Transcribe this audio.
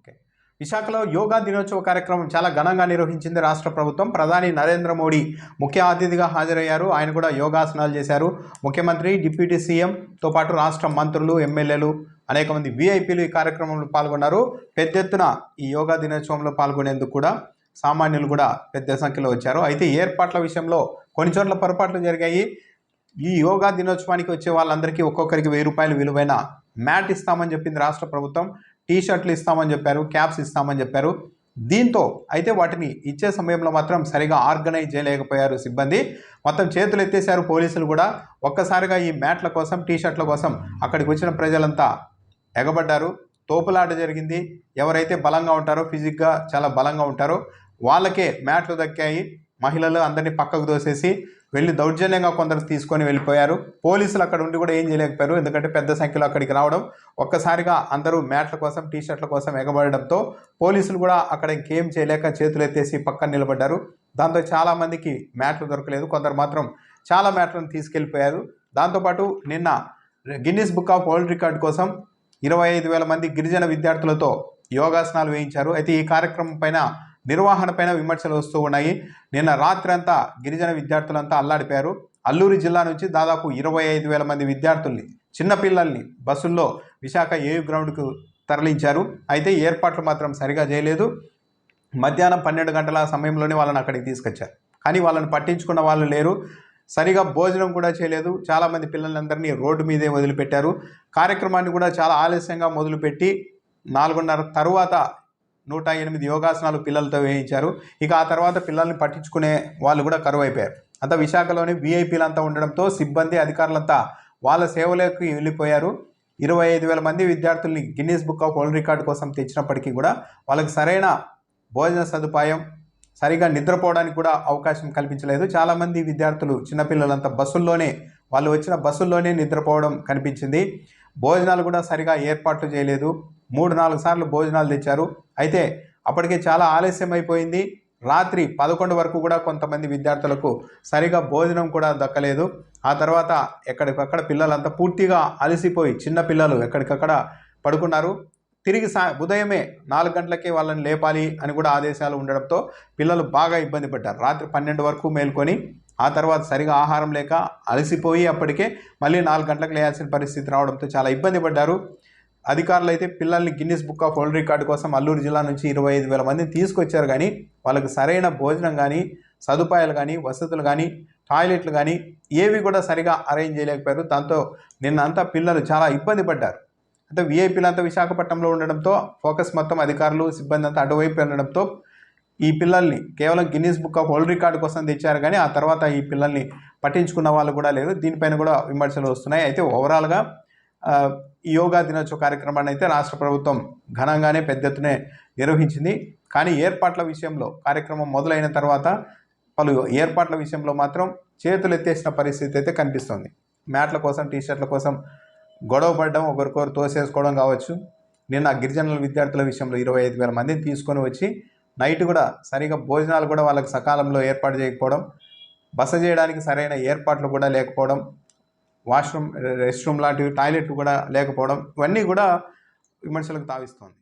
Okay. విశాఖలో యోగా దినోత్సవ కార్యక్రమం చాలా ఘనంగా నిర్వహించింది రాష్ట్ర ప్రభుత్వం. ప్రధాని నరేంద్ర మోడీ ముఖ్య అతిథిగా హాజరయ్యారు. ఆయన కూడా యోగాసనాలు చేశారు. ముఖ్యమంత్రి, డిప్యూటీ సీఎంతో పాటు రాష్ట్ర మంత్రులు, ఎమ్మెల్యేలు, అనేక మంది వీఐపీలు ఈ కార్యక్రమంలో పాల్గొన్నారు. పెద్ద ఎత్తున ఈ యోగా దినోత్సవంలో పాల్గొనేందుకు కూడా సామాన్యులు కూడా పెద్ద సంఖ్యలో వచ్చారు. అయితే ఏర్పాట్ల విషయంలో కొన్ని చోట్ల పొరపాట్లు జరిగాయి. ఈ యోగా దినోత్సవానికి వచ్చే వాళ్ళందరికీ ఒక్కొక్కరికి ₹1000 విలువైన మ్యాట్ ఇస్తామని చెప్పింది రాష్ట్ర ప్రభుత్వం. టీ షర్ట్లు ఇస్తామని చెప్పారు, క్యాప్స్ ఇస్తామని చెప్పారు. దీంతో అయితే వాటిని ఇచ్చే సమయంలో మాత్రం సరిగా ఆర్గనైజ్ చేయలేకపోయారు సిబ్బంది. మొత్తం చేతులు ఎత్తేసారు పోలీసులు కూడా. ఒక్కసారిగా ఈ మ్యాట్ల కోసం, టీ షర్ట్ల కోసం అక్కడికి వచ్చిన ప్రజలంతా ఎగబడ్డారు. తోపులాట జరిగింది. ఎవరైతే బలంగా ఉంటారో, ఫిజిక్గా చాలా బలంగా ఉంటారో వాళ్ళకే మ్యాట్లు దక్కాయి. మహిళలు అందరినీ పక్కకు దోసేసి వెళ్ళి దౌర్జన్యంగా కొందరు తీసుకొని వెళ్ళిపోయారు. పోలీసులు అక్కడ ఉండి కూడా ఏం చేయలేకపోయారు. ఎందుకంటే పెద్ద సంఖ్యలో అక్కడికి రావడం, ఒక్కసారిగా అందరూ మ్యాట్ల కోసం, టీ షర్ట్ల కోసం ఎగబడడంతో పోలీసులు కూడా అక్కడ ఇంకేం చేయలేక చేతులు ఎత్తేసి పక్కన నిలబడ్డారు. దాంతో చాలామందికి మ్యాట్లు దొరకలేదు. కొందరు మాత్రం చాలా మ్యాట్లను తీసుకెళ్ళిపోయారు. దాంతోపాటు నిన్న Guinness book of world record కోసం 25,000 మంది గిరిజన విద్యార్థులతో యోగాసనాలు వేయించారు. అయితే ఈ కార్యక్రమం పైన, నిర్వహణ పైన విమర్శలు వస్తూ ఉన్నాయి. నిన్న రాత్రి అంతా గిరిజన విద్యార్థులంతా అల్లాడిపోయారు. అల్లూరి జిల్లా నుంచి దాదాపు 25,000 మంది విద్యార్థుల్ని, చిన్నపిల్లల్ని బస్సుల్లో విశాఖ ఏయూ గ్రౌండ్కు తరలించారు. అయితే ఏర్పాట్లు మాత్రం సరిగా చేయలేదు. మధ్యాహ్నం 12 గంటల సమయంలోనే వాళ్ళని అక్కడికి తీసుకొచ్చారు. కానీ వాళ్ళని పట్టించుకున్న వాళ్ళు లేరు. సరిగా భోజనం కూడా చేయలేదు. చాలామంది పిల్లలందరినీ రోడ్డు మీదే వదిలిపెట్టారు. కార్యక్రమాన్ని కూడా చాలా ఆలస్యంగా మొదలుపెట్టి 4:30 తర్వాత 108 యోగాసనాలు పిల్లలతో వేయించారు. ఇక ఆ తర్వాత పిల్లల్ని పట్టించుకునే వాళ్ళు కూడా కరువైపోయారు. అంతా విశాఖలోని వీఐపీలంతా ఉండడంతో సిబ్బంది, అధికారులంతా వాళ్ళ సేవలోకి వెళ్ళిపోయారు. 25,000 మంది విద్యార్థుల్ని Guinness book of world record కోసం తెచ్చినప్పటికీ కూడా వాళ్ళకి సరైన భోజన సదుపాయం, సరిగా నిద్రపోవడానికి కూడా అవకాశం కల్పించలేదు. చాలామంది విద్యార్థులు, చిన్నపిల్లలంతా బస్సుల్లోనే, వాళ్ళు వచ్చిన బస్సుల్లోనే నిద్రపోవడం కనిపించింది. భోజనాలు కూడా సరిగా ఏర్పాట్లు చేయలేదు. 3-4 సార్లు భోజనాలు తెచ్చారు. అయితే అప్పటికే చాలా ఆలస్యం అయిపోయింది. రాత్రి 11 వరకు కూడా కొంతమంది విద్యార్థులకు సరిగా భోజనం కూడా దక్కలేదు. ఆ తర్వాత ఎక్కడికక్కడ పిల్లలంతా పూర్తిగా అలసిపోయి, చిన్న పిల్లలు ఎక్కడికక్కడ పడుకున్నారు. తిరిగి ఉదయమే 4 గంటలకే వాళ్ళని లేపాలి అని కూడా ఆదేశాలు ఉండడంతో పిల్లలు బాగా ఇబ్బంది పడ్డారు. రాత్రి 12 వరకు మేల్కొని ఆ తర్వాత సరిగా ఆహారం లేక అలసిపోయి అప్పటికే మళ్ళీ 4 గంటలకు లేయాల్సిన పరిస్థితి రావడంతో చాలా ఇబ్బంది పడ్డారు. అధికారులు అయితే పిల్లల్ని Guinness book of world record కోసం అల్లూరు జిల్లా నుంచి 25,000 మందిని తీసుకొచ్చారు. కానీ వాళ్ళకి సరైన భోజనం కానీ, సదుపాయాలు కానీ, వసతులు కానీ, టాయిలెట్లు కానీ ఏవి కూడా సరిగా అరేంజ్ చేయలేకపోయారు. దాంతో నిన్నంతా పిల్లలు చాలా ఇబ్బంది పడ్డారు. అంటే వీఐపీలంతా విశాఖపట్నంలో ఉండడంతో ఫోకస్ మొత్తం అధికారులు, సిబ్బంది అంతా అటువైపు ఉండడంతో ఈ పిల్లల్ని కేవలం Guinness book of world record కోసం తెచ్చారు. కానీ ఆ తర్వాత ఈ పిల్లల్ని పట్టించుకున్న వాళ్ళు కూడా లేరు. దీనిపైన కూడా విమర్శలు వస్తున్నాయి. అయితే ఓవరాల్గా ఈ యోగా దినోత్సవ కార్యక్రమాన్ని అయితే రాష్ట్ర ప్రభుత్వం ఘనంగానే పెద్ద ఎత్తునే నిర్వహించింది. కానీ ఏర్పాట్ల విషయంలో, కార్యక్రమం మొదలైన తర్వాత పలు ఏర్పాట్ల విషయంలో మాత్రం చేతులు ఎత్తేసిన పరిస్థితి అయితే కనిపిస్తుంది. మ్యాట్ల కోసం, టీషర్ట్ల కోసం గొడవ పడడం, ఒకరికొకరు తోసేసుకోవడం కావచ్చు. నిన్న గిరిజనుల విద్యార్థుల విషయంలో 25,000 మందిని తీసుకొని వచ్చి నైట్ కూడా సరిగా భోజనాలు కూడా వాళ్ళకి సకాలంలో ఏర్పాటు చేయకపోవడం, బస చేయడానికి సరైన ఏర్పాట్లు కూడా లేకపోవడం, వాష్రూమ్, రెస్ట్ రూమ్ లాంటివి, టాయిలెట్లు కూడా లేకపోవడం, ఇవన్నీ కూడా విమర్శలకు తావిస్తోంది.